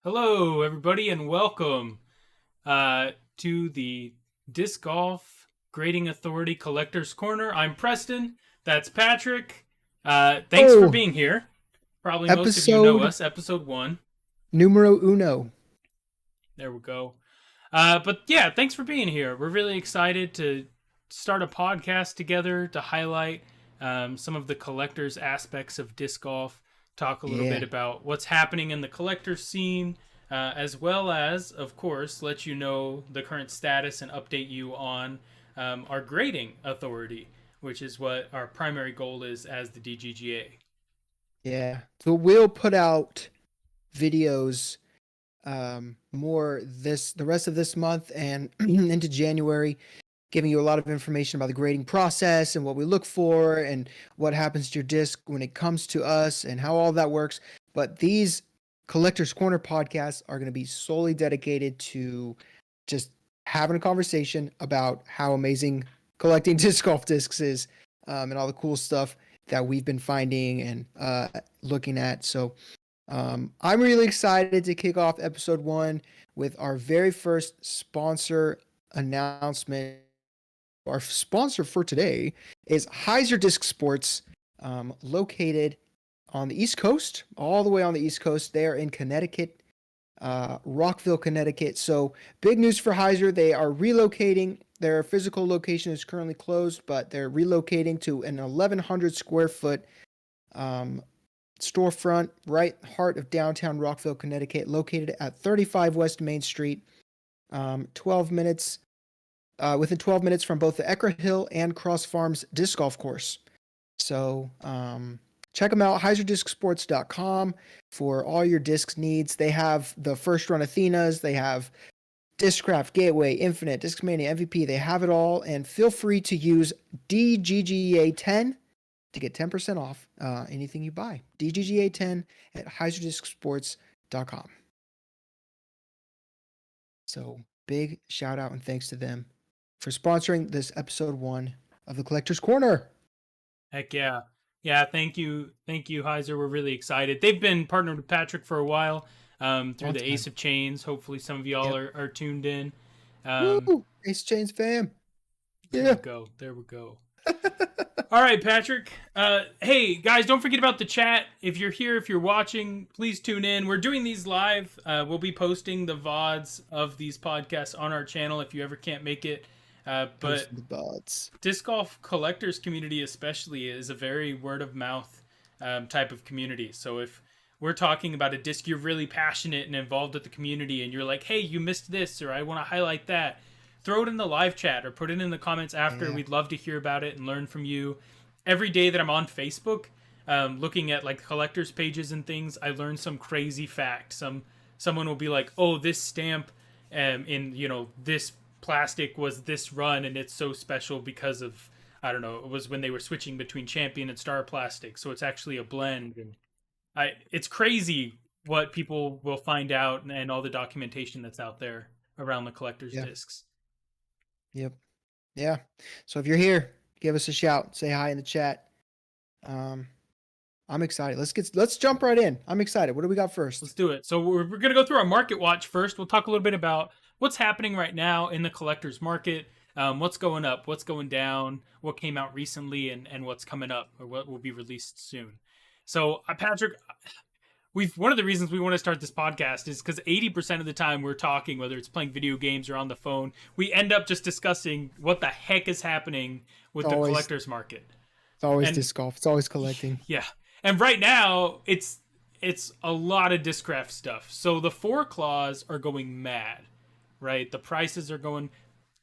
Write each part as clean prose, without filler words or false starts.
Hello, everybody, and welcome to the Disc Golf Grading Authority Collector's Corner. I'm Preston. That's Patrick. Thanks for Oh, being here. Probably most of you know episode us, episode one. numero uno. There we go. But yeah, thanks for being here. We're really excited to start a podcast together to highlight some of the collector's aspects of disc golf, talk a little bit Yeah, about what's happening in the collector scene, as well as, of course, let you know the current status and update you on our grading authority, which is what our primary goal is as the DGGA. yeah. So we'll put out videos more the rest of this month and into January, giving you a lot of information about the grading process and what we look for and what happens to your disc when it comes to us and how all that works. But these Collector's Corner podcasts are going to be solely dedicated to just having a conversation about how amazing collecting disc golf discs is, and all the cool stuff that we've been finding and looking at. So I'm really excited to kick off episode one with our very first sponsor announcement. Our sponsor for today is Heiser Disc Sports, located on the East Coast, all the way on the East Coast. They are in Connecticut, Rockville, Connecticut. So big news for Heiser. They are relocating. Their physical location is currently closed, but they're relocating to an 1,100 square foot storefront right heart of downtown Rockville, Connecticut, located at 35 West Main Street. 12 minutes within 12 minutes from both the Ekra Hill and Cross Farms disc golf course. So check them out, HeiserDiscSports.com, for all your disc needs. They have the first run Athenas, they have Discraft, Gateway, Infinite, Discmania, MVP. They have it all, and feel free to use DGGA10 to get 10% off anything you buy. DGGA10 at HeiserDiscSports.com. So big shout out and thanks to them for sponsoring this episode one of the Collector's Corner. Heck yeah. Yeah, thank you. Thank you, Heiser. We're really excited. They've been partnered with Patrick for a while through Long the Ace time. of Chains. Hopefully, some of y'all Yep. are tuned in. Um, Woo! Ace Chains fam. there we Yeah. go. There we go. All right, Patrick. Hey, guys, don't forget about the chat. If you're here, if you're watching, please tune in. We're doing these live. We'll be posting the VODs of these podcasts on our channel if you ever can't make it. But Posting the bots. disc golf collectors community especially is a very word of mouth type of community. So if we're talking about a disc you're really passionate and involved with the community and you're like, hey, you missed this, or I want to highlight that, throw it in the live chat or put it in the comments after. Yeah. We'd love to hear about it and learn from you. Every day that I'm on Facebook, looking at like collectors pages and things, I learn some crazy fact. Someone will be like, oh, this stamp in this plastic was this run and it's so special because of, I don't know, it was when they were switching between Champion and Star Plastic, so it's actually a blend. And it's crazy what people will find out and all the documentation that's out there around the collector's Yeah. discs. Yep. Yeah. So if you're here, give us a shout. Say hi in the chat. I'm excited. Let's jump right in. I'm excited. What do we got first? Let's do it. So we're going to go through our market watch first. We'll talk a little bit about what's happening right now in the collector's market, what's going up, what's going down, what came out recently, and what's coming up or what will be released soon. So, Patrick, one of the reasons we want to start this podcast is because 80% of the time we're talking, whether it's playing video games or on the phone, we end up just discussing what the heck is happening with It's the always collector's market. it's always And disc golf. It's always collecting. yeah, and right now it's a lot of Discraft stuff. So the 4 claws are going mad, right? The prices are going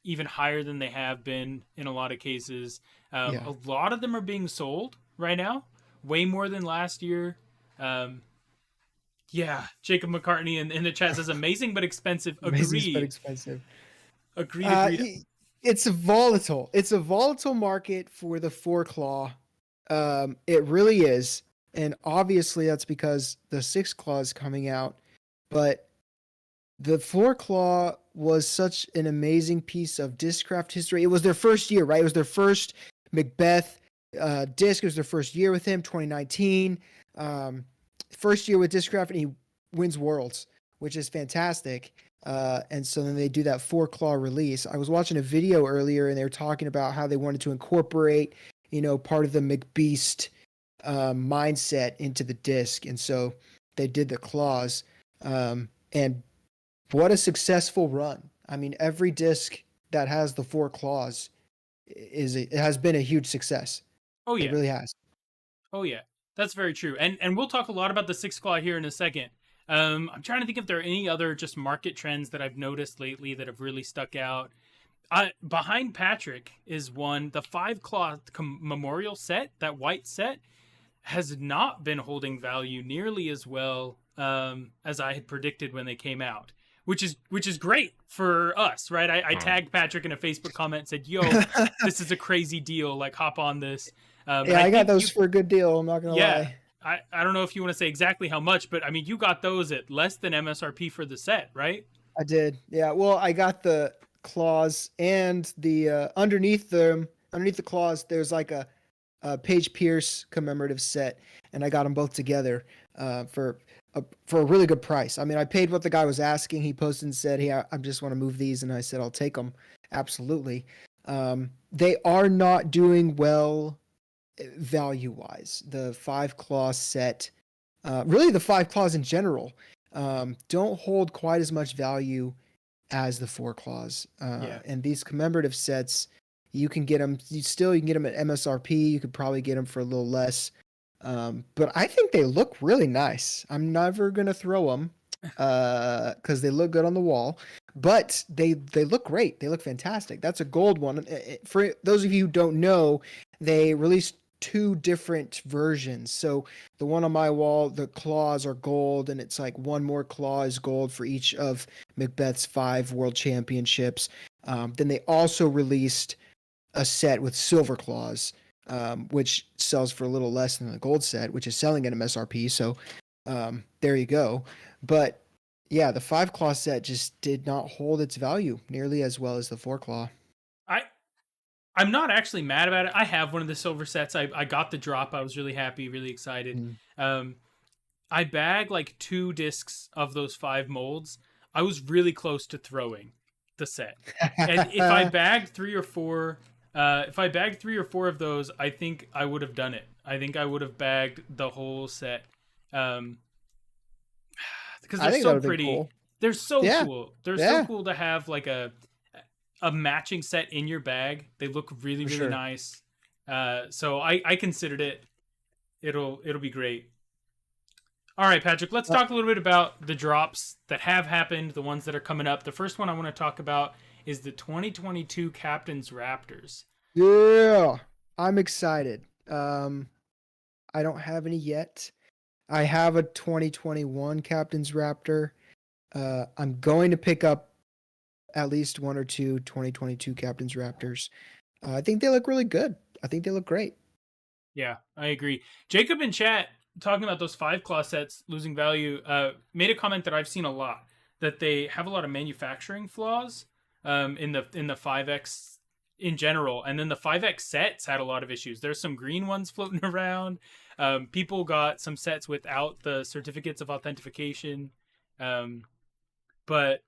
even higher than they have been in a lot of cases. Yeah. A lot of them are being sold right now, way more than last year. Um, yeah, Jacob McCartney in the chat says amazing but expensive. Amazing but Agreed. expensive. Agreed. Uh, Agreed. it's volatile. It's a volatile market for the 4 claw. It really is, and obviously that's because the 6 claw is coming out. But the 4 claw was such an amazing piece of Discraft history. It was their first year, right? It was their first Macbeth disc. It was their first year with him, 2019. First year with Discraft, and he wins Worlds which is fantastic. And so then they do that 4-claw release. I was watching a video earlier, and they were talking about how they wanted to incorporate, part of the McBeast mindset into the disc, and so they did the claws. And what a successful run! I mean, every disc that has the 4 claws it has been a huge success. Oh It yeah. really has. Oh yeah. That's very true. And we'll talk a lot about the 6 claw here in a second. I'm trying to think if there are any other just market trends that I've noticed lately that have really stuck out. Behind Patrick is one, the 5 claw memorial set, that white set, has not been holding value nearly as well as I had predicted when they came out, which is great for us, right? I tagged Patrick in a Facebook comment and said, "Yo, this is a crazy deal. Like, hop on this." And Yeah, I I got think those for a good deal. I'm not gonna yeah, lie. I don't know if you want to say exactly how much, but I mean, you got those at less than MSRP for the set, right? I did. Yeah. Well, I got the claws and the underneath the claws. There's like a Page Pierce commemorative set, and I got them both together for a really good price. I mean, I paid what the guy was asking. He posted and said, "Hey, I just want to move these," and I said, "I'll take them." Absolutely. They are not doing well value wise. The 5 claw set, really the 5 claws in general, don't hold quite as much value as the 4 claws. Yeah. And these commemorative sets, you can get them. You can get them at MSRP. You could probably get them for a little less. But I think they look really nice. I'm never gonna throw them because they look good on the wall. But they look great. They look fantastic. That's a gold one. For those of you who don't know, they released 2 different versions. So the one on my wall, the claws are gold, and it's like one more claw is gold for each of Macbeth's 5 world championships. Then they also released a set with silver claws, which sells for a little less than the gold set, which is selling at MSRP. So there you go. But yeah, the 5 claw set just did not hold its value nearly as well as the 4 claw. I I'm not actually mad about it. I have one of the silver sets. I got the drop. I was really happy, really excited. Mm. Um, I bagged like 2 discs of those 5 molds. I was really close to throwing the set. And if I bagged 3 or 4 of those, I think I would have done it. I think I would have bagged the whole set. Um, because I they're think that so would be pretty. cool. They're so Yeah, cool. They're so yeah, cool to have like a matching set in your bag. They look really, for really sure. nice. So I considered it. It'll be great. All right, Patrick, let's Uh, talk a little bit about the drops that have happened, the ones that are coming up. The first one I want to talk about is the 2022 Captains Raptors. yeah, I'm excited. I don't have any yet. I have a 2021 Captain's Raptor. I'm going to pick up at least 1 or 2 2022 Captain's Raptors. I think they look really good. I think they look great. Yeah, I agree. Jacob in chat talking about those 5 claw sets losing value made a comment that I've seen a lot, that they have a lot of manufacturing flaws in the 5X in general, and then the 5X sets had a lot of issues. There's some green ones floating around. People got some sets without the certificates of authentication, but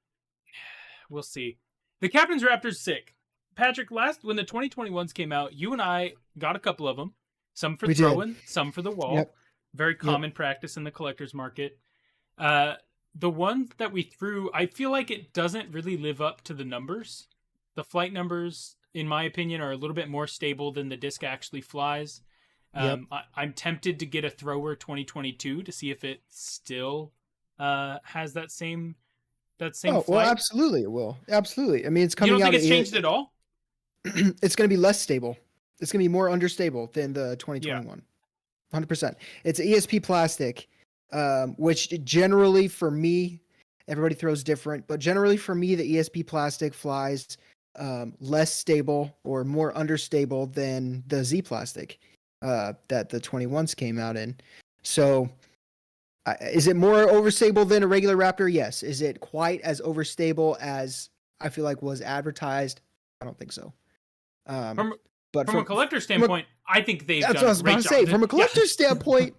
we'll see. The Captain's Raptor's sick. Patrick, last when the 2021s came out, you and I got a couple of them. Some for We did. throwing, some for the wall. Yep. Very Yep. common practice in the collector's market. The ones that we threw, I feel like it doesn't really live up to the numbers. The flight numbers, in my opinion, are a little bit more stable than the disc actually flies. Yep. I'm tempted to get a thrower 2022 to see if it still has that same Oh, well, flight. absolutely it will. Absolutely. I mean, it's You don't coming think out it's changed at all? it's going to be less stable. It's going to be more understable than the Yeah. 2021. 100%. It's ESP plastic, which generally for me, everybody throws different, but generally for me, the ESP plastic flies less stable or more unstable than the Z plastic that the 21s came out in. So, is it more overstable than a regular Raptor? Yes. Is it quite as overstable as I feel like was advertised? I don't think so. Um, From but from a collector from a standpoint, I think they've that's done what I a was about great to job. say. From a Yeah. collector's standpoint,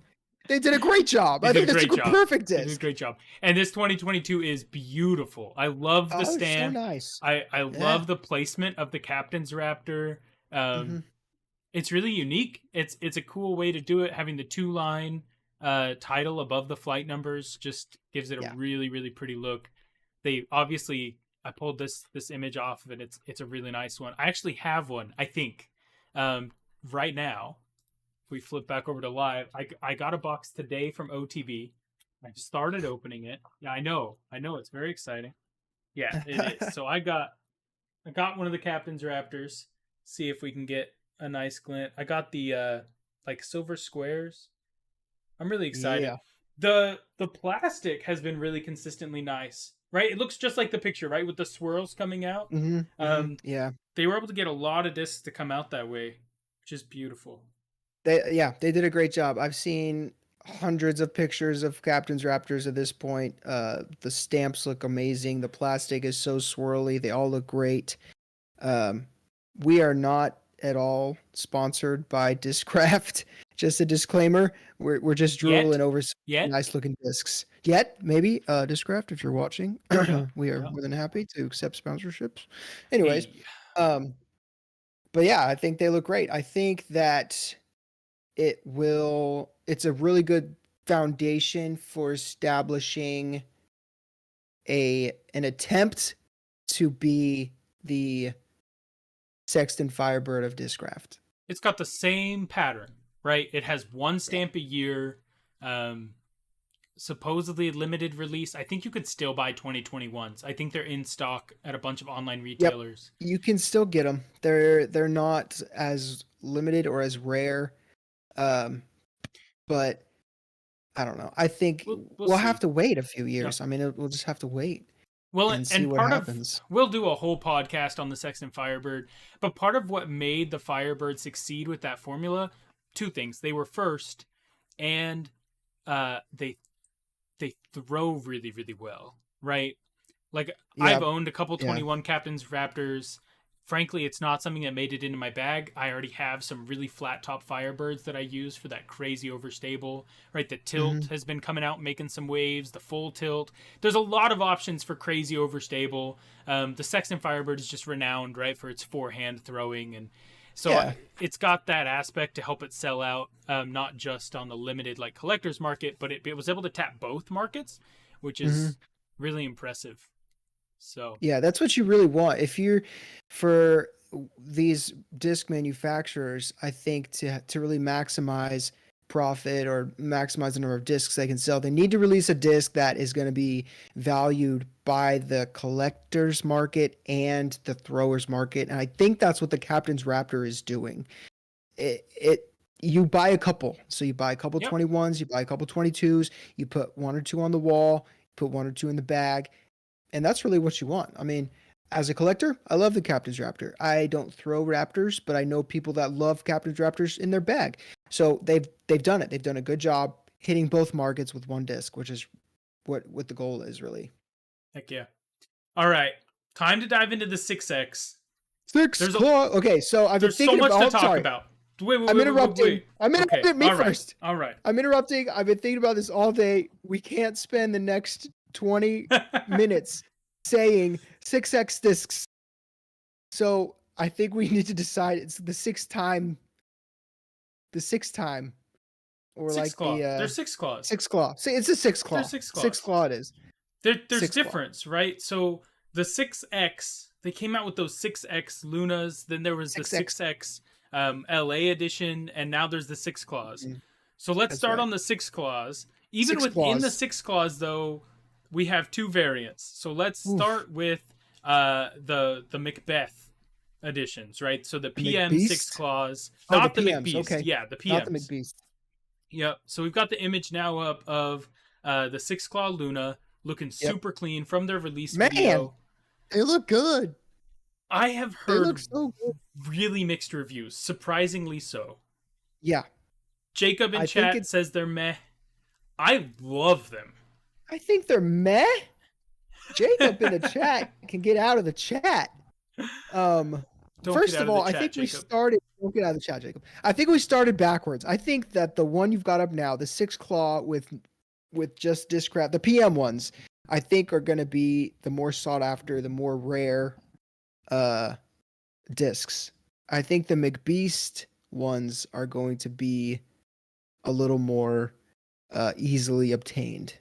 They did a great job. They I did a think that's a great job. perfect They did a disc. great job. And this 2022 is beautiful. I love the Oh, they're so stamp. nice. I Yeah. love the placement of the Captain's Raptor. Hmm. It's really unique. It's a cool way to do it. Having the 2-line title above the flight numbers just gives it a Yeah. really really pretty look. They obviously, I pulled this image off of it. It's a really nice one. I actually have one. I think right now. If we flip back over to live, I got a box today from OTV. I started opening it. Yeah, I know, it's very exciting. Yeah, it is. So I got one of the Captain's Raptors. See if we can get a nice glint. I got the like silver squares. I'm really excited. Yeah. The plastic has been really consistently nice. Right? It looks just like the picture, right? With the swirls coming out. Hmm. Hmm. Um Yeah. they were able to get a lot of discs to come out that way, which is beautiful. They did a great job. I've seen hundreds of pictures of Captain's Raptors at this point. The stamps look amazing. The plastic is so swirly. They all look great. Um, we are not at all sponsored by Discraft. Just a disclaimer. We're just Yet? drooling over some Yet? nice looking discs. Yet, maybe Discraft, if you're watching, Yeah. we are Yeah. more than happy to accept sponsorships. Anyways, Hey. um, but yeah, I think they look great. I think that it's a really good foundation for establishing an attempt to be the Sexton Firebird of Discraft. It's got the same pattern, right? It has one stamp a year. Um, Supposedly limited release. I think you could still buy 2021s. I think they're in stock at a bunch of online Yep, retailers. you can still get them. They're not as limited or as rare, um, but I don't know. I think We'll we'll have see. to wait a few Yeah. years. I mean, we'll just have to wait Well, and see and what part of, happens. we'll do a whole podcast on the Sexton Firebird, but part of what made the Firebird succeed with that formula, two things. They were first, and they throw really really well, right? Like, Yeah, I've owned a couple yeah. 21 Captains Raptors. Frankly, it's not something that made it into my bag. I already have some really flat top Firebirds that I use for that crazy overstable, right? The tilt Hmm. has been coming out making some waves, the full tilt. There's a lot of options for crazy overstable. The Sexton Firebird is just renowned, right, for its forehand throwing. And so Yeah. it's got that aspect to help it sell out, not just on the limited like collector's market, but it was able to tap both markets, which Hmm. is really impressive. So Yeah, that's what you really want. If you're for these disc manufacturers, I think to really maximize profit or maximize the number of discs they can sell, they need to release a disc that is going to be valued by the collector's market and the throwers market. And I think that's what the Captain's Raptor is doing. It you buy a couple. So you buy a couple yep. 21s, you buy a couple 22s, you put one or two on the wall, put one or two in the bag, and that's really what you want. I mean, as a collector, I love the Captain's Raptor. I don't throw Raptors, but I know people that love Captain's Raptors in their bag. So they've done it. They've done a good job hitting both markets with one disc, which is what the goal is really. Heck yeah. All right. Time to dive into the 6X. Six There's a claw. Okay, so I've been there's so thinking much about. to Oh, talk sorry, about. Wait, wait, I'm wait, wait, wait, interrupting. wait. I'm Okay. interrupting. Me All right. first. All right. I'm interrupting. I've been thinking about this all day. We can't spend the next 20 minutes saying 6X discs. So I think we need to decide it's the sixth time, or Six like claw. the There's 6 claws. six claw. See, it's a six There's claw. six Six claws. claw it is. There's Six claw. difference, right? So the 6X, they came out with those 6X Lunas. Then there was the 6X. 6X LA edition, and now there's the 6 claws. Mhm. So let's That's start right. on the 6 claws. Even Six within the claws. 6 claws, though, we have two variants. So let's Oof. start with the Macbeth editions, right? So the The PM 6 claws, Oh, the not the PMs. McBeast. Okay, Yeah, the not the PMs. McBeast. Yep. So we've got the image now up of the 6 claw Luna looking Yep. super clean from their release Man, video. they look good. I have They look heard so good. really mixed reviews, surprisingly so. Yeah, Jacob in I think chat says they're meh. I love them. I think they're meh. Jacob in the chat can get out of the chat. Um, Don't get First out of of the all, I chat, think we Jacob. started. Don't get out of the chat, Jacob. I think we started backwards. I think that the one you've got up now, the six claw with just Discraft, the PM ones, I think are going to be the more sought after, the more rare uh discs. I think the McBeast ones are going to be a little more easily obtained.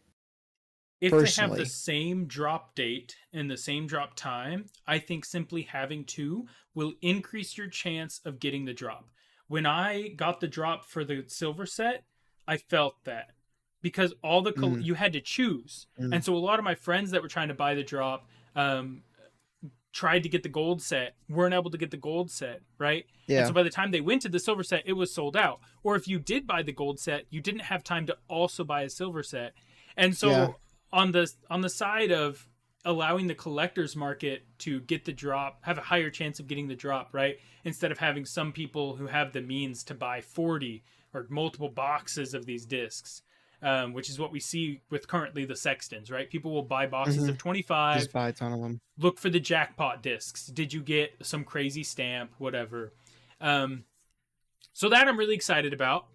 If they have the Personally, same drop date and the same drop time, I think simply having two will increase your chance of getting the drop. When I got the drop for the silver set, I felt that because mm, you had to choose, mm, and so a lot of my friends that were trying to buy the drop tried to get the gold set, weren't able to get the gold set, right? And so yeah, by the time they went to the silver set, it was sold out. Or if you did buy the gold set, you didn't have time to also buy a silver set. And yeah, so on the side of allowing the collector's market to get the drop, have a higher chance of getting the drop, right? Instead of having some people who have the means to buy 40 or multiple boxes of these discs. Which is what we see with currently the Sextons, right? People will buy boxes hmm of just 25, buy a ton of them. look for the jackpot discs. Did you get some crazy stamp, whatever? Um, so that I'm really excited about.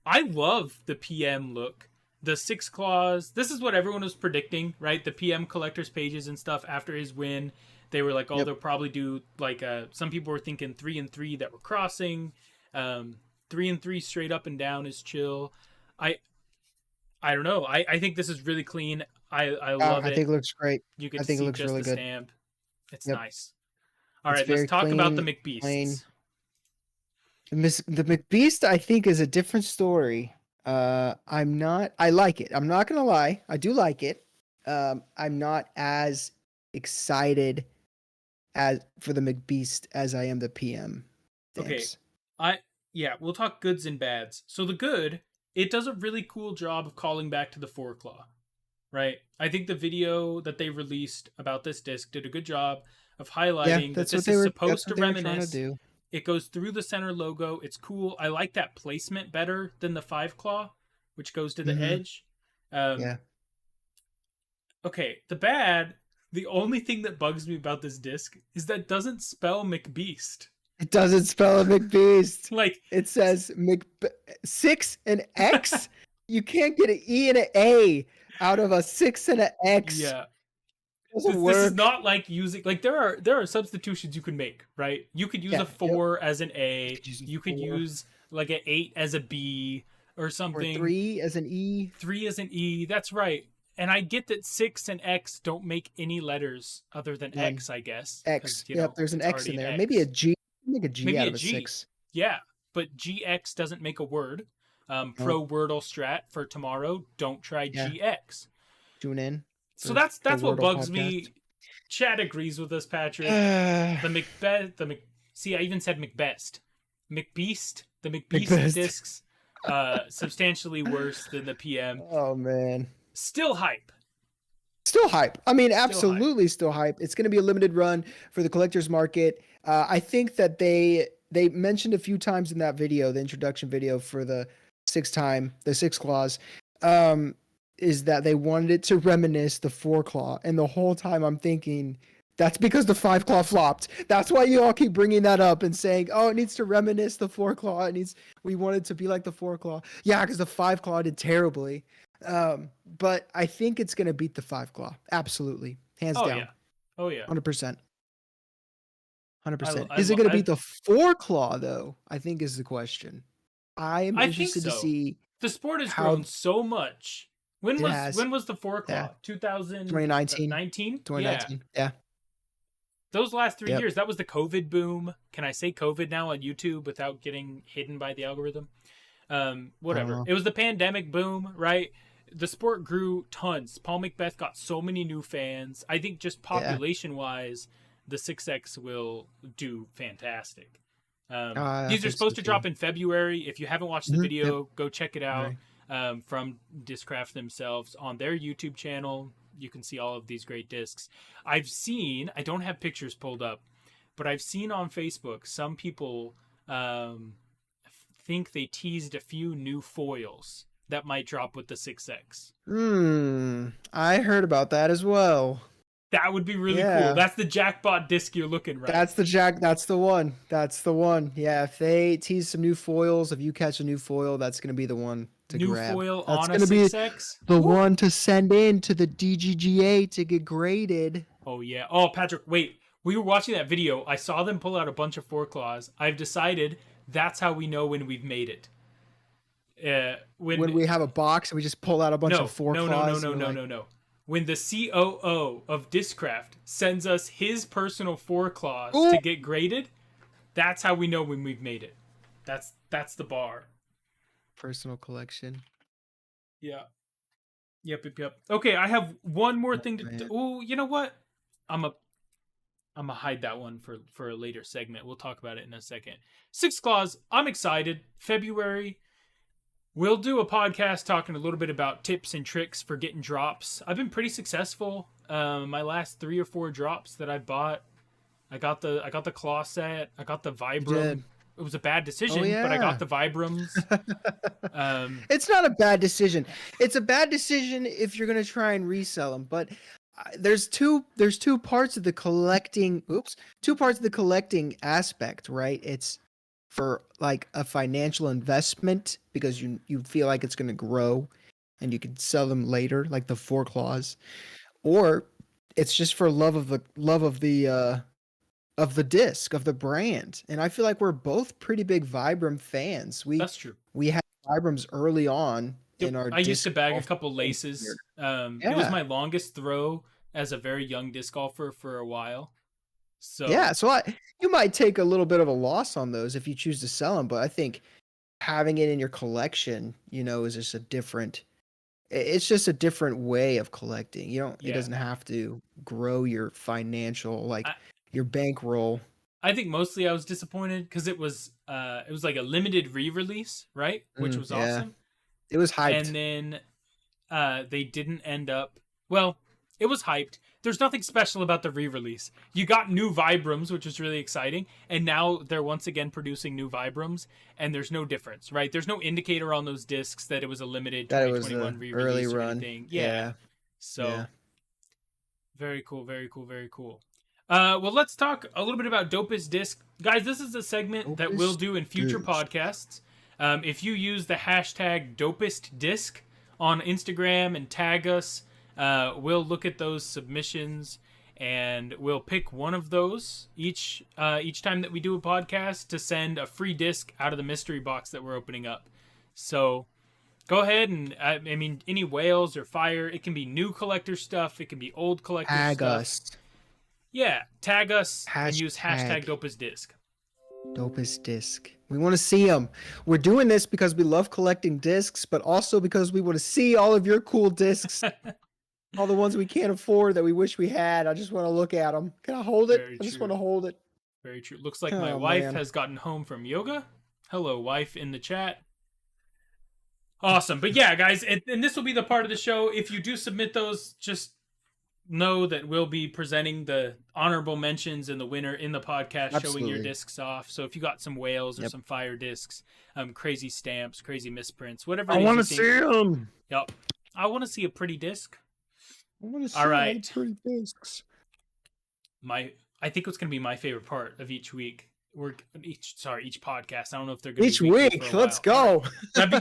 I love the PM look. The six claws. This is what everyone was predicting, right? The PM collector's pages and stuff after his win. They were like, oh, Yep. they'll probably do like some people were thinking 3-3 that were crossing. 3-3 straight up and down is chill. I I don't know. I think this is really clean. I love I it. think it looks great. You get I to think it see looks just really the good. stamp. It's Yep. nice. All It's right, let's very talk about the clean, plain. McBeasts. The McBeast, I think, is a different story. I'm not. I like it. I'm not gonna lie. I do like it. I'm not as excited as for the McBeast as I am the PM Okay, stamps. I yeah, we'll talk goods and bads. So the good, it does a really cool job of calling back to the four claw, right? I think the video that they released about this disc did a good job of Yeah, highlighting that that's what this they is were. That's supposed to what they were trying to reminisce. do. It goes through the center logo. It's cool. I like that placement better than the five claw, which goes to the Mm-hmm. edge. Um, Yeah. okay, the bad. The only thing that bugs me about this disc is that it doesn't spell McBeast. It doesn't spell a McBeast. Like, It says six and X. You can't get an E and an A out of a six and an X. yeah, It doesn't this is work. not like using like there are substitutions you can make, right? You could use a Yeah. Yep. 4 as an You A. could use a You could four use like an 8 as a B or or something. three as an E. 3 as an E. That's right. And I get that 6 and X don't make any letters other than None. X, I guess, because X. you Yep. know There's an it's X already in an there. Maybe a X. G. Make a G Maybe out a of a G. six. Yeah, but GX doesn't make a word. No. Pro Wordle strat for tomorrow. Don't try Yeah. GX. Tune in So for the that's what Wordle bugs podcast. me. Chad agrees with us, Patrick. The Macbeth, see, I even said McBest, McBeast, the McBeast McBest. discs, substantially worse than the PM. Oh man. Still hype. Still hype. I mean, Still hype. absolutely still hype. It's going to be a limited run for the collector's market. I think that they mentioned a few times in that video, the introduction video for the six claws, is that they wanted it to reminisce the four claw. And the whole time I'm thinking that's because the five claw flopped. That's why you all keep bringing that up and saying, "Oh, it needs to reminisce the four claw. We want it to be like the four claw." Yeah, because the five claw did terribly. But I think it's gonna beat the five claw. Absolutely, hands Oh down, yeah. Oh yeah. 100%, 100%. I, Is it gonna I, beat the four claw though? I think is the question. I am I think interested to so. see The sport has how grown so much. it has. When was the four Yeah, claw? 2019. 2019, Yeah. 2019. Yeah, Those last 3 years, yep. that was the COVID boom. Can I say COVID now on YouTube without getting hidden by the algorithm? I don't Whatever. know. It was the pandemic boom, right? The sport grew tons. Paul Macbeth got so many new fans. I think just Yeah, population wise, the 6X will do fantastic. I These are think so supposed to drop too. in February. If you haven't watched the Yep. video, go check it out Right. from Discraft themselves on their YouTube channel. You can see all of these great discs. I've seen, I don't have pictures pulled up, but I've seen on Facebook some people think they teased a few new foils that might drop with the 6X. I heard about that as well. That would be really cool. Yeah. That's the jackpot disc you're looking, right? That's the one. That's the one. Yeah, if they tease some new foils, if you catch a new foil, that's gonna be the one to New grab. foil That's on a gonna be 6X. the Woo! one to send in to the DGGA to get graded. Oh yeah. Oh, Patrick, wait. We were watching that video. I saw them pull out a bunch of 4 claws. I've decided that's how we know when we've made it. When we have a box and we just pull out a bunch of no, four no, no, no, claws. no, no, no, no. When the COO of Discraft sends us his personal 4 claws Ooh. to get graded, that's how we know when we've made it. That's the bar. Personal collection. Yeah. Yep. Okay, I have one more thing to. Man. Oh, you know what? I'm gonna hide that one for a later segment. We'll talk about it in a second. 6 claws. I'm excited. February. We'll do a podcast talking a little bit about tips and tricks for getting drops. I've been pretty successful. My last 3 or 4 drops that I bought, I got the claw set. I got the Vibram. It was a bad decision, but I got the Vibrams. It's not a bad decision. It's a bad decision if you're gonna try and resell them. But there's two parts of the collecting. Two parts of the collecting aspect, right? It's for like a financial investment because you feel like it's gonna grow, and you can sell them later, like the 4 claws, or it's just for love of the disc, of the brand. And I feel like we're both pretty big Vibram fans. That's true. We had Vibrams early on in our I used to bag a golf couple career. laces. It was my longest throw as a very young disc golfer for a while. So you might take a little bit of a loss on those if you choose to sell them, but I think having it in your collection, is just a different it's just a different way of collecting. It doesn't have to grow your financial, your bankroll. I think mostly I was disappointed because it was like a limited re-release, right? Which was awesome. It was hyped. And then they didn't end up. Well, it was hyped. There's nothing special about the re-release. You got new Vibrams, which was really exciting, and now they're once again producing new Vibrams, and there's no difference, right? There's no indicator on those discs that it was a limited 2021 re-release early or run. anything. Yeah. So very cool. Well, let's talk a little bit about Dopest Disc. Guys, this is a segment that we'll do in future podcasts. If you use the hashtag Dopest Disc on Instagram and tag us, we'll look at those submissions and we'll pick one of those each time that we do a podcast to send a free disc out of the mystery box that we're opening up. So go ahead and I mean, any whales or fire, it can be new collector stuff, it can be old collector stuff. Tag us. Yeah, tag us and use hashtag Dopest Disc. Dopest Disc. We want to see them. We're doing this because we love collecting discs, but also because we want to see all of your cool discs. All the ones we can't afford that we wish we had. I just want to look at them. Can I hold it? I just want to hold it. Very true. Looks like my wife has gotten home from yoga. Hello, wife, in the chat. Awesome. But yeah, guys, and this will be the part of the show. If you do submit those, just know that we'll be presenting the honorable mentions and the winner in the podcast, showing your discs off. So if you got some whales or some fire discs, crazy stamps, crazy misprints, whatever it is, I want to see them. Yep. I want to see a pretty disc. I want to see all right. pretty discs. I think what's going to be my favorite part of each week. Each podcast. I don't know if they're going to each week. Let's go. That'd be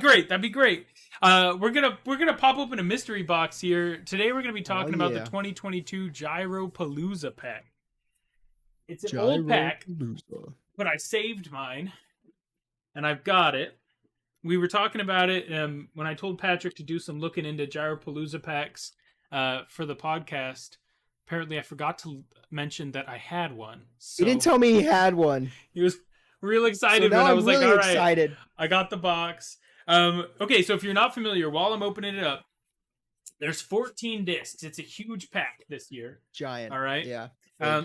great. We're gonna pop open a mystery box here today. We're gonna be talking about the 2022 gyropalooza pack. It's an old pack, but I saved mine, and I've got it. We were talking about it when I told Patrick to do some looking into gyropalooza packs for the podcast. Apparently, I forgot to mention that I had one. So he didn't tell me he had one. He was real excited when I was really like, all right, excited. I got the box. Okay, so if you're not familiar, while I'm opening it up, there's 14 discs. It's a huge pack this year. Giant. All right. Yeah.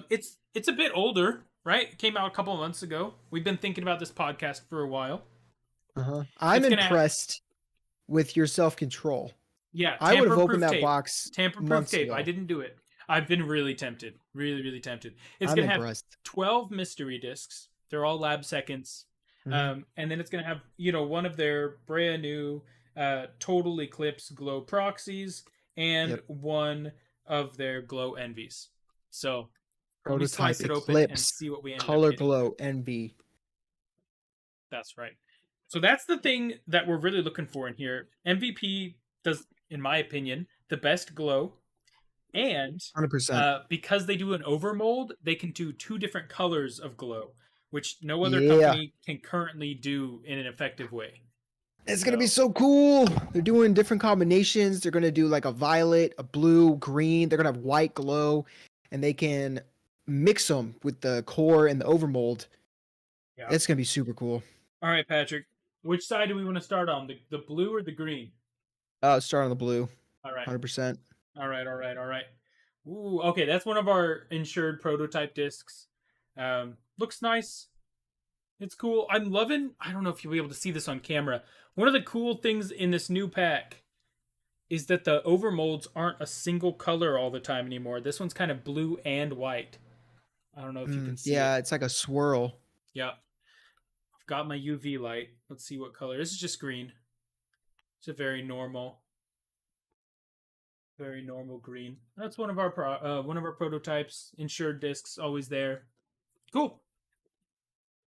It's a bit older, right? It came out a couple of months ago. We've been thinking about this podcast for a while. I'm impressed with your self-control. Yeah, I would have opened that box. Tamper-proof tape. I didn't do it. I've been really tempted. Really tempted. It's going to have 12 mystery discs. They're all lab seconds. And then it's going to have, one of their brand new Total Eclipse Glow Proxies and one of their Glow Envies. So let me Prototype slice it open and Eclipse see what we ended up Color getting. Glow NV. That's right. So that's the thing that we're really looking for in here. MVP does, in my opinion, the best glow, and 100%. because they do an overmold, they can do two different colors of glow, which no other Yeah. company can currently do in an effective way. It's gonna be So so cool. They're doing different combinations. They're gonna do like a violet, a blue, green. They're gonna have white glow, and they can mix them with the core and the overmold. yeah. It's gonna be super cool. All right, Patrick. Which side do we want to start on? The blue or the green? Start on the blue, All right. 100%. All right. All right. All right. Ooh, okay. That's one of our insured prototype discs. Looks nice. It's cool. I'm loving. I don't know if you'll be able to see this on camera. One of the cool things in this new pack is that the overmolds aren't a single color all the time anymore. This one's kind of blue and white. I don't know if you can see Yeah, it. it's like a swirl. Yeah. I've got my UV light. Let's see what color. This is just green. It's a very normal green. That's one of our one of our prototypes. Insured discs always there. Cool.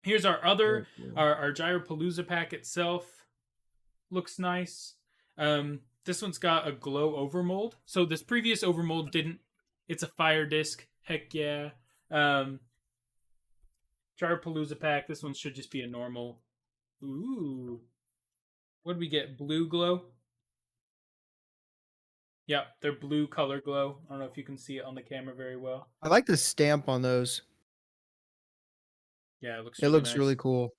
Here's our other Very cool. our gyropalooza pack itself. Looks nice. This one's got a glow overmold. So this previous overmold didn't. It's a fire disc. Heck yeah. Gyropalooza pack. This one should just be a normal. Ooh. What did we get? Blue glow. Yeah, they're blue color glow. I don't know if you can see it on the camera very well. I like the stamp on those. Yeah, it looks It really looks nice. really cool.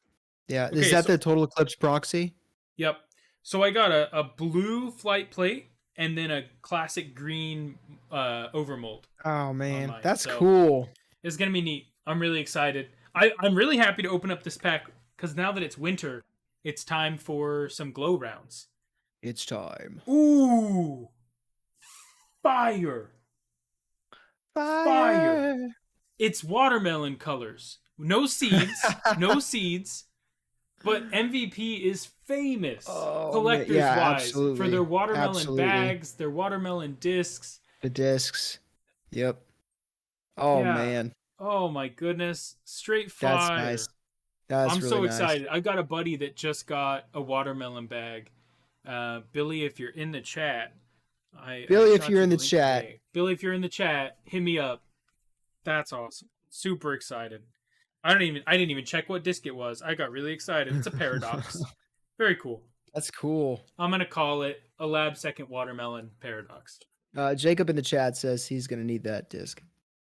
Yeah, is Okay, that so the Total Eclipse proxy? yep. So I got a blue flight plate and then a classic green overmold Oh on man, mine. that's So cool. it's gonna be neat. I'm really excited. I'm really happy to open up this pack because now that it's winter, it's time for some glow rounds. It's time. Ooh, fire! Fire! Fire. It's watermelon colors. No seeds, no seeds. But MVP is famous, Oh man, collectors yeah, wise, for their absolutely. watermelon Absolutely. bags, their watermelon discs. The discs. Yep. Oh Yeah. man, Oh my goodness. Straight that's nice. fire. That's I'm really so nice. excited. I've got a buddy that just got a watermelon bag. Billy, if you're in the chat, I Billy, if shot you're you in the the link chat, today. Billy, if you're in the chat, hit me up. That's awesome. Super excited. I didn't even check what disc it was. I got really excited. It's a paradox. Very cool. that's cool. I'm gonna call it a lab second watermelon paradox. Jacob in the chat says he's gonna need that disc.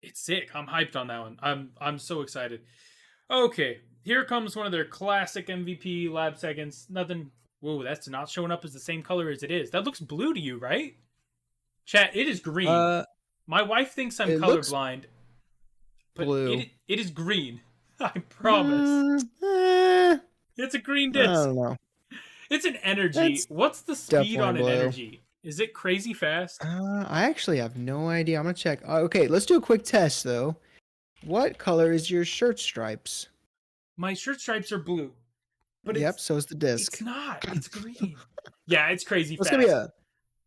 It's sick. I'm hyped on that one. I'm so excited. Okay, here comes one of their classic MVP lab seconds. Nothing. Whoa, that's not showing up as the same color as it is. That looks blue to you, right? Chat, it is green. Uh, My wife thinks I'm it looks colorblind, but blue. it is green. I promise. Mm, eh, It's a green I disc. don't know. It's an energy. That's What's the speed definitely on an blue. energy? Is it crazy fast? I actually have no idea. I'm gonna check. Okay, let's do a quick test though. What color is your shirt stripes? My shirt stripes are blue, but Yep, so is the it's disc. not. It's green. Yeah, it's crazy It's gonna be fast.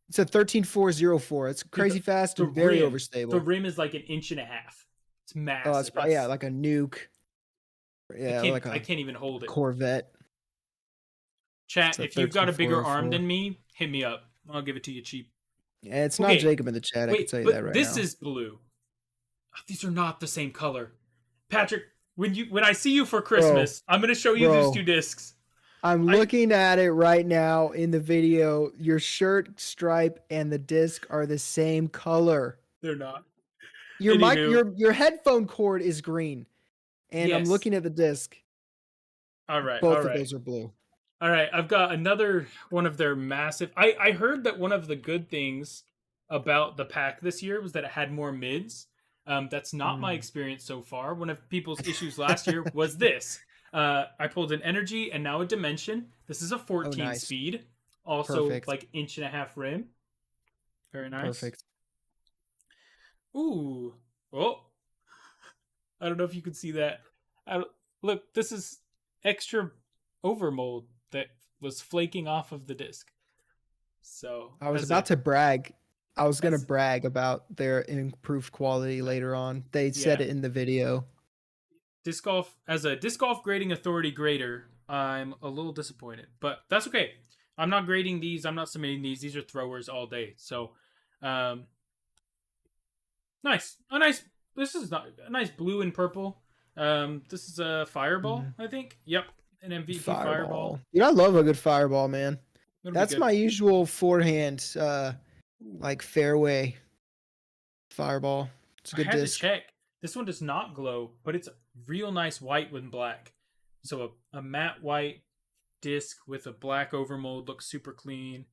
it's a 13404. It's Dude, crazy fast the and very rim, the overstable. rim is like an inch and a half. It's Oh, it's massive. probably yeah, like a nuke. Yeah, like I a can't even hold it. Corvette. Chat, It's a if you've got a bigger arm 13404. than me, hit me up. I'll give it to you cheap. Yeah, it's not Okay, Jacob in the chat. I can wait, tell you that but right this now. is blue. These are not the same color. Patrick, when I see you for Christmas, I'm gonna show you bro. these two discs. I'm looking at it right now in the video. Your shirt stripe and the disc are the same color. They're not. Your mic, Anywho, your headphone cord is green, and I'm yes. looking at the disc. All right, all Both of right. those are blue. All right, I've got another one of their massive. I heard that one of the good things about the pack this year was that it had more mids. That's not my experience so far. One of people's issues last year was this. I pulled an energy and now a dimension. This is a 14 nice. speed. Also, Perfect. like inch and a half rim. Very nice. Perfect. Ooh. Oh. I don't know if you can see that. Look, this is extra overmold that was flaking off of the disc. So I was about to brag. I was gonna That's brag about their improved quality later on. They said yeah. it in the video. Disc golf as a disc golf grading authority grader, I'm a little disappointed, but that's okay. I'm not grading these. I'm not submitting these. These are throwers all day. So, um, nice. A nice. This is not a nice blue and purple. This is a fireball, Mhm. I think. Yep, an MVP fireball. Fireball. Dude, I love a good fireball, man. It'll be That's good. my usual forehand, like fairway fireball. It's a I good had to disc. check. This one does not glow, but it's real nice white with black. So a matte white disc with a black overmold looks super clean.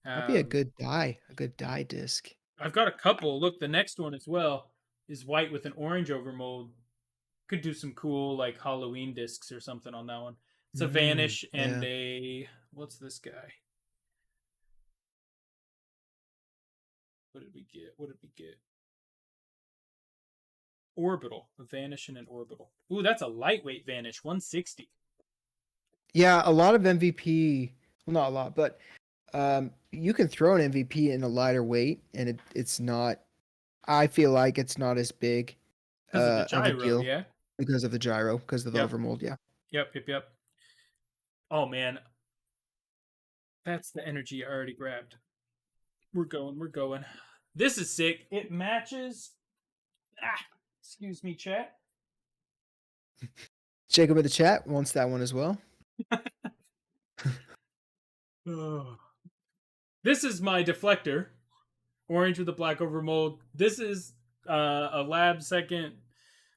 That'd be Um, a good dye disc. I've got a couple. Look, the next one as well is white with an orange overmold. Could do some cool like Halloween discs or something on that one. It's a Vanish and Yeah. a what's this guy? What did we get? What did we get? Orbital. A Vanish and an Orbital. Ooh, that's a lightweight Vanish. 160. Yeah, a lot of MVP, well, not a lot, but you can throw an MVP in a lighter weight, and it's not. I feel like it's not as big Because of the of a gyro, deal yeah? because of the gyro, because of the Yep. overmold. Yeah. Yep. Oh man, that's the energy I already grabbed. We're going. This is sick. It matches. Ah, excuse me, chat. Jacob in the chat wants that one as well. Oh. This is my deflector. Orange with a black overmold. This is a lab second.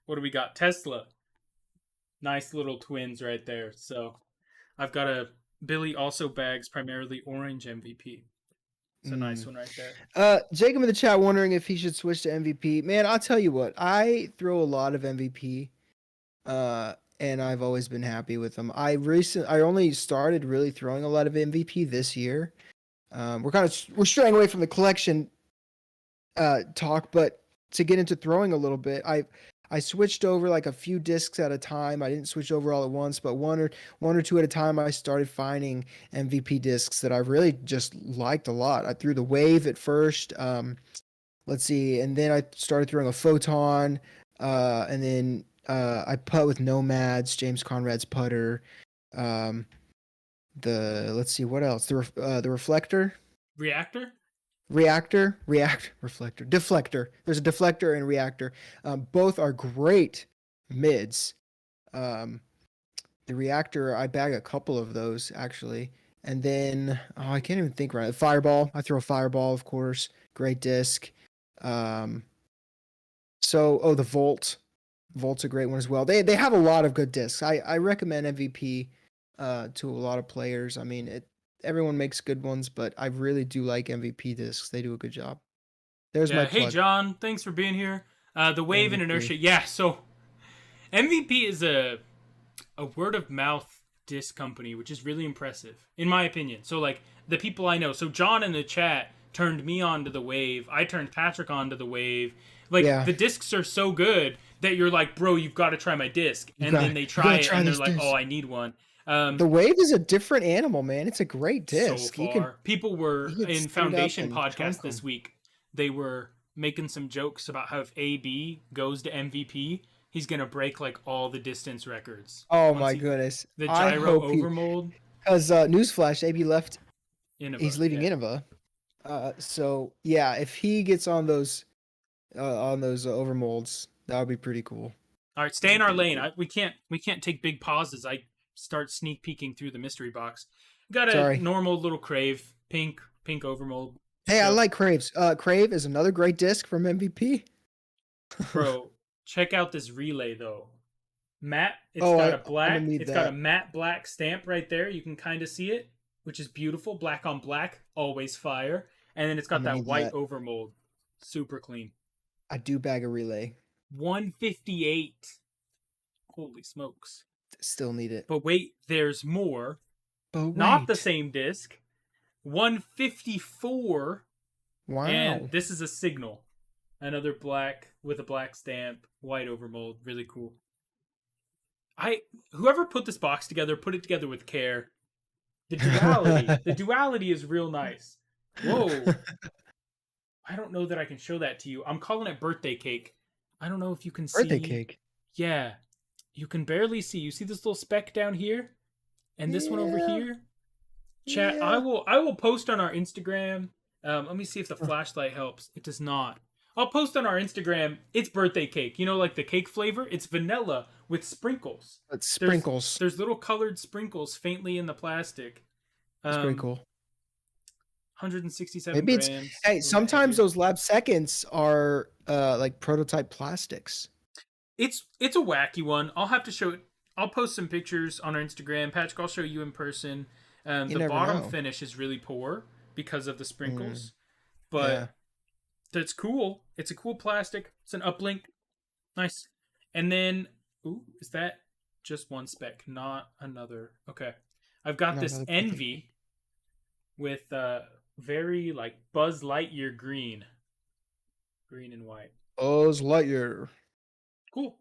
What do we got? Tesla. Nice little twins right there. So I've got a Billy also bags primarily orange MVP. It's a nice Mm. one right there. Jacob in the chat wondering if he should switch to MVP. Man, I'll tell you what, I throw a lot of MVP, and I've always been happy with them. I only started really throwing a lot of MVP this year. We're straying away from the collection talk, but to get into throwing a little bit, I switched over like a few discs at a time. I didn't switch over all at once, but one or two at a time. I started finding MVP discs that I really just liked a lot. I threw the Wave at first. Let's see, and then I started throwing a Photon, and then I putt with Nomads, James Conrad's putter. Um, the let's see what else the Reflector. Reactor? Reflector, deflector. There's a deflector and reactor. Both are great mids. Um, the reactor, I bag a couple of those actually. And then, I can't even think right. Fireball, I throw a fireball, of course. Great disc. Um, the Volt. Volt's a great one as well. They have a lot of good discs. I recommend MVP to a lot of players. I mean, everyone makes good ones, but I really do like MVP discs. They do a good job. There's my Yeah. Hey, plug. John. Thanks for being here. The wave and MVP. inertia. Yeah. So MVP is a word of mouth disc company, which is really impressive in my opinion. So like the people I know. So John in the chat turned me on to the wave. I turned Patrick on to the wave. Like Yeah, the discs are so good that you're like, bro, you've got to try my disc, you and got then they you try gotta it try and they're this like, oh, disc. I need one. The Wave is a different animal, man. It's a great So disc. far. People were You can in sit it up Foundation and podcast chunk this them. week. They were making some jokes about how if AB goes to MVP, he's gonna break like all the distance records. Oh Once my he goodness. the I gyro hope he, overmold, because newsflash, AB left. Innova, He's leaving yeah. Innova. So yeah, if he gets on those overmolds, that would be pretty cool. All right, stay That'd in be our pretty lane. cool. We can't take big pauses. I start sneak peeking through the mystery box. Got a Sorry. normal little crave, pink overmold. Hey, I Still, like Craves. Crave is another great disc from MVP. bro, check out this relay though. Matte. It's Oh, got a I'm gonna black. need It's got a that. matte black stamp right there. You can kind of see it, which is beautiful. Black on black, always fire. And then it's I'm got gonna that need white that. overmold, super clean. I do bag a relay. 158. Holy smokes! Still need it. But wait, there's more. But Not the wait. same disc. 154, and Wow. this is a signal. Another black with a black stamp, white overmold, really cool. Whoever put this box together put it together with care. The duality is real nice. Whoa, I don't know that I can show that to you. I'm calling it birthday cake. I don't know if you can Birthday see. cake. Yeah, you can barely see. You see this little speck down here, and this one over Yeah. here. Chat. I Yeah. will. I will post on our Instagram. Let me see if the Huh. flashlight helps. It does not. I'll post on our Instagram. It's birthday cake. You know, like the cake flavor. It's vanilla with sprinkles. But There's sprinkles. there's little colored sprinkles faintly in the plastic. That's pretty Um, cool. 167 Maybe it's grams. hey, A little bit sometimes heavier. those lab seconds are like prototype plastics. It's a wacky one. I'll have to show it. I'll post some pictures on our Instagram. Patrick, I'll show you in person. You The never bottom know. finish is really poor because of the Mm, sprinkles, yeah. but that's cool. It's a cool plastic. It's an uplink. Nice. And then, ooh, is that just one speck, not another? Okay. I've got Not this another birthday cake. Envy with very like Buzz Lightyear green and white. Buzz Lightyear. Cool.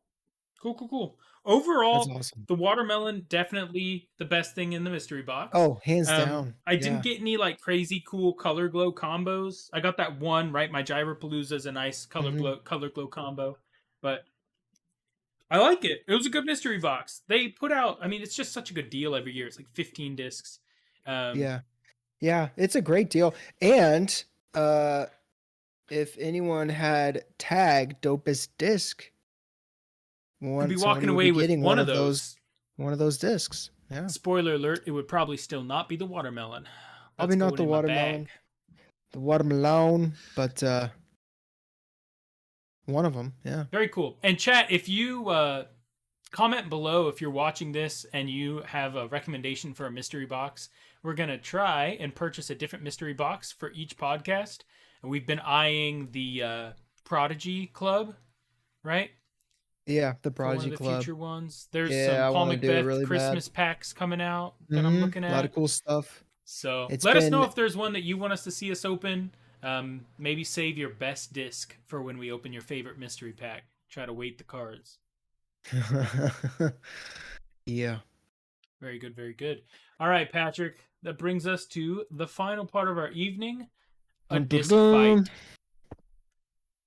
Cool, cool, cool. That's Overall, awesome. the watermelon definitely the best thing in the mystery box. Oh, hands down. I didn't Yeah. get any like crazy cool color glow combos. I got that one right. My gyropalooza is a nice Hmm. color glow combo, but I like it. It was a good mystery box. They put out. I mean, it's just such a good deal every year. It's like 15 discs. Um, Yeah. Yeah. It's a great deal. And uh, if anyone had tagged dopest disc, could be somebody walking would be away with getting one of those. one of those discs. Yeah. Spoiler alert: it would probably still not be the watermelon. That's Probably not going the in my bag. watermelon, but one of them. Yeah. Very cool. And chat, if you comment below if you're watching this and you have a recommendation for a mystery box, we're going to try and purchase a different mystery box for each podcast. And we've been eyeing the Prodigy Club, right? Yeah. The For one of Prodigy the Club. future ones. There's Yeah. some I Paul want to do it Macbeth really bad. Christmas packs coming out that I'm Hmm. looking A lot of at. cool stuff. So It's let us know been if there's one that you want us to see us open. Maybe save your best disc for when we open your favorite mystery pack. Try to weight the cards. yeah. Very good, very good. All right, Patrick. That brings us to the final part of our evening, a Dun, dun, disc dun. fight.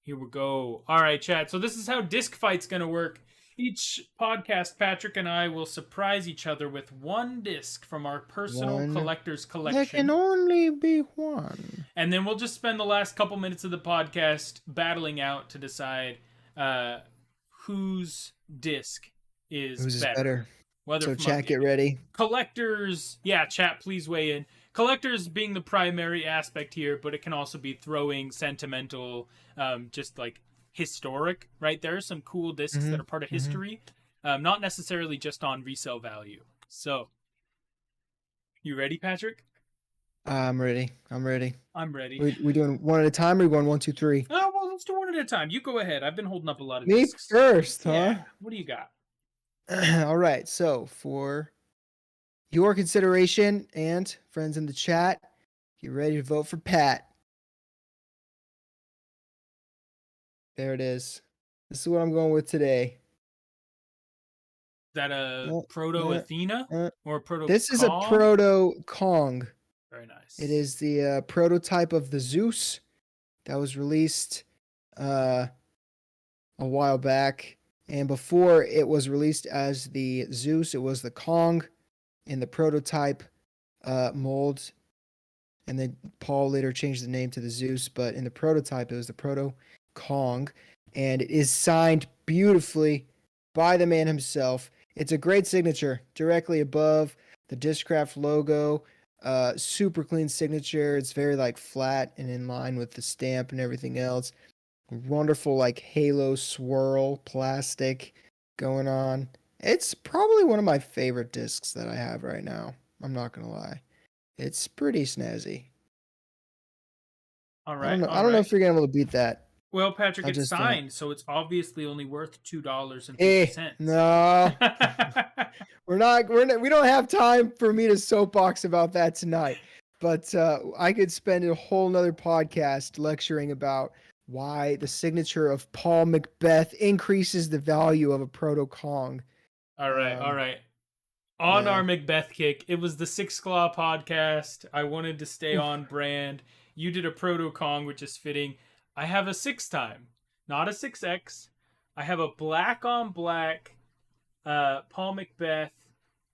Here we go. All right, chat. So this is how disc fight's gonna work. Each podcast, Patrick and I will surprise each other with one disc from our personal One. collector's There can collection. only be one. And then we'll just spend the last couple minutes of the podcast battling out to decide whose disc is Whose is better. better? Whether So from chat, get ready. collectors, yeah, chat, please weigh in. Collectors being the primary aspect here, but it can also be throwing sentimental, just like historic, right? There are some cool discs Hmm. that are part of Hmm. history, not necessarily just on resale value. So, you ready, Patrick? I'm ready. I'm ready. I'm ready. We doing one at a time or we going 1, 2, 3? Oh, well, let's do one at a time. You go ahead. I've been holding up a lot of Me discs. first, huh? Yeah. What do you got? All right. So for your consideration and friends in the chat, get ready to vote for Pat. There it is. This is what I'm going with today. Is that a Uh, Proto uh, Athena uh, or a Proto This is a Kong? proto Kong. Very nice. It is the prototype of the Zeus that was released a while back. And before it was released as the Zeus, it was the Kong in the prototype mold. And then Paul later changed the name to the Zeus, but in the prototype, it was the Proto Kong. And it is signed beautifully by the man himself. It's a great signature directly above the Discraft logo. Super clean signature. It's very like flat and in line with the stamp and everything else. Wonderful like halo swirl plastic going on. It's probably one of my favorite discs that I have right now. I'm not gonna lie. It's pretty snazzy. All I don't right, know. all I don't know right. if you're gonna be able to beat that. Well, Patrick, I it's just don't. signed, so it's obviously only worth $2.50. No. We don't have time for me to soapbox about that tonight. But I could spend a whole nother podcast lecturing about why the signature of Paul Macbeth increases the value of a Proto Kong. All right, all right. On Yeah. our Macbeth kick, it was the Six Claw podcast. I wanted to stay on brand. You did a Proto Kong, which is fitting. I have a 6 time, not a 6X. I have a black on black Paul Macbeth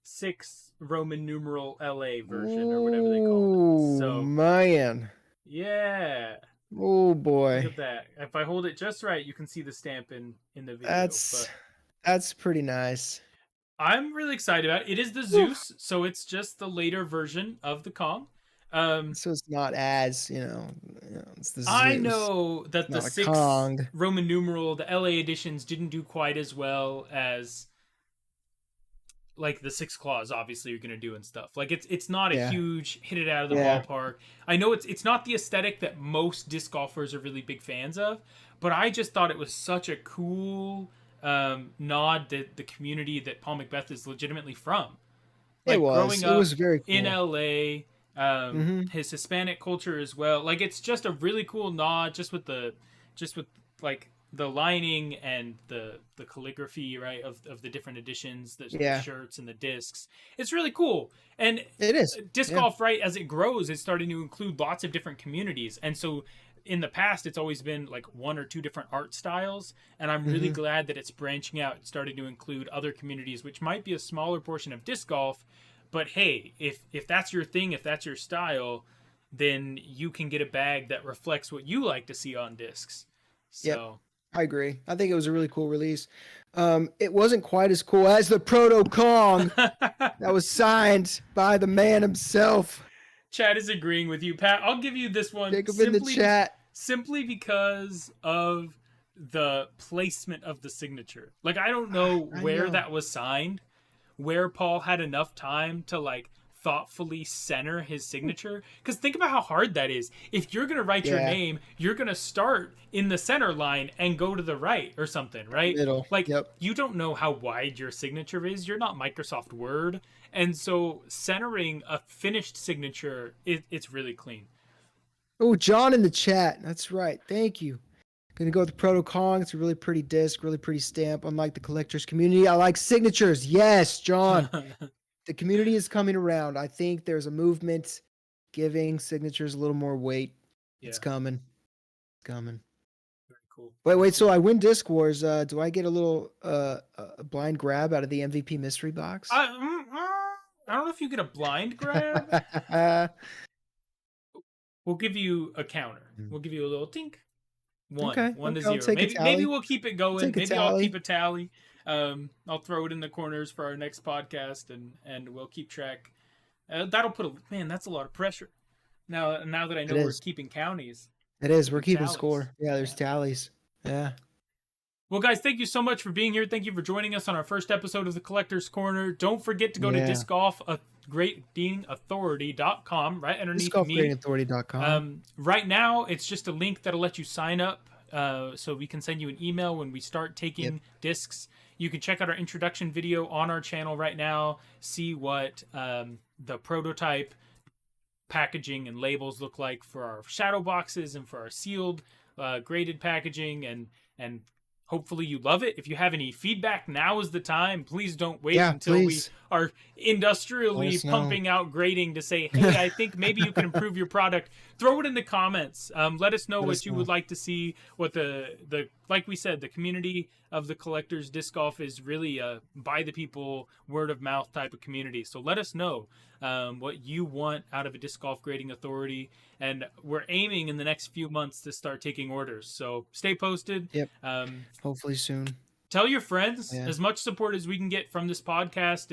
6 Roman numeral LA version or whatever they called it. Oh So, man. yeah. Oh Look boy. at that. If I hold it just right, you can see the stamp in the video. That's But that's pretty nice. I'm really excited about it. It is the Whew. Zeus, so it's just the later version of the Kong. Um, So it's not as, it's the I Zeus. know It's that the not a 6 Kong. Roman numeral, the LA editions didn't do quite as well as like the 6 claws obviously you're gonna do and stuff. Like it's not a Yeah. huge hit it out of the Yeah. ballpark. I know it's not the aesthetic that most disc golfers are really big fans of, but I just thought it was such a cool nod to the community that Paul Macbeth is legitimately from. It Like was. growing It was up very in cool. LA, Mm-hmm. his Hispanic culture as well. Like it's just a really cool nod, just with like the lining and the calligraphy, right, of the different editions, the Yeah. shirts and the discs. It's really cool. And It is. disc Yeah. golf, right, as it grows, it's starting to include lots of different communities, and so. In the past, it's always been like one or two different art styles, and I'm really Mm-hmm. glad that it's branching out and starting to include other communities, which might be a smaller portion of disc golf, but hey, if that's your thing, if that's your style, then you can get a bag that reflects what you like to see on discs. Yep. So I agree. I think it was a really cool release. It wasn't quite as cool as the Proto Kong that was signed by the man himself. Chad is agreeing with you, Pat. I'll give you this one Jacob in the chat. simply because of the placement of the signature. Like I don't know I where know. that was signed, where Paul had enough time to like thoughtfully center his signature. Because think about how hard that is. If you're gonna write your Yeah. name, you're gonna start in the center line and go to the right or something, right? Middle. Like Yep. you don't know how wide your signature is. You're not Microsoft Word, and so centering a finished signature, it's really clean. Oh, John in the chat. That's right. Thank you. Gonna go with the Proto Kong. It's a really pretty disc, really pretty stamp. Unlike the collector's community, I like signatures. Yes, John. The community is coming around. I think there's a movement giving signatures a little more weight. It's Yeah, coming. It's coming. very cool. Wait, Very wait. So cool. I win Disc Wars. Do I get a little a blind grab out of the MVP mystery box? I don't know if you get a blind grab. We'll give you a counter. We'll give you a little tink. Okay. One to Okay. I'll zero. take a Maybe tally. we'll keep it I'll going. take a Maybe I'll keep tally. a tally. I'll throw it in the corners for our next podcast, and we'll keep track. That'll put a man. That's a lot of pressure. Now that I It know we're is. keeping counties, It is. We're keeping keeping tallies. score. Yeah. There's Yeah. tallies. Yeah. Well, guys, thank you so much for being here. Thank you for joining us on our first episode of the Collector's Corner. Don't forget to go to Yeah. discgolfgradingauthority.com right underneath me. DiscGolfGradingAuthority.com. Right now, it's just a link that'll let you sign up so we can send you an email when we start Yep. taking discs. You can check out our introduction video on our channel right now, see what the prototype packaging and labels look like for our shadow boxes and for our sealed graded packaging, and hopefully you love it. If you have any feedback, now is the time. Please don't wait Yeah. until we Please are let industrially us know. pumping out grading to say, hey, I think maybe you can improve your product. Throw it in the comments. Let us know Let what us you know. would like to see. What the like we said, the community of the collectors disc golf is really a by the people, word of mouth type of community. So let us know what you want out of a disc golf grading authority, and we're aiming in the next few months to start taking orders. So stay posted. Yep. Hopefully soon. Tell your friends. Yeah. As much support as we can get from this podcast,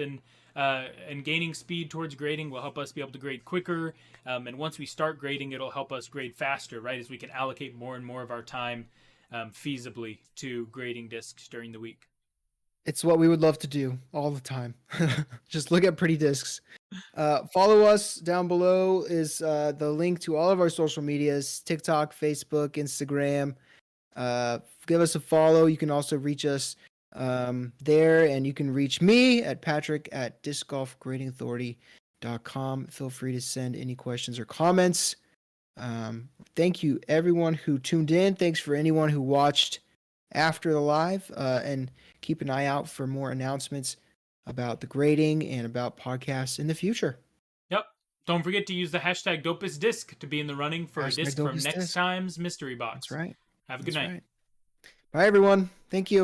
and gaining speed towards grading will help us be able to grade quicker. And once we start grading, it'll help us grade faster, right? As we can allocate more and more of our time feasibly to grading discs during the week. It's what we would love to do all the time. Just look at pretty discs. Follow us down below is the link to all of our social medias: TikTok, Facebook, Instagram. Give us a follow. You can also reach us there, and you can reach me at Patrick at discgolfgradingauthority.com. Feel free to send any questions or comments. Thank you, everyone who tuned in. Thanks for anyone who watched after the live, and keep an eye out for more announcements about the grading and about podcasts in the future. Yep. Don't forget to use the hashtag #DopestDisc to be in the running for a Hashtag disc from dopest next disc. time's mystery That's box. right. Have a good That's night. right. Bye, everyone. Thank you.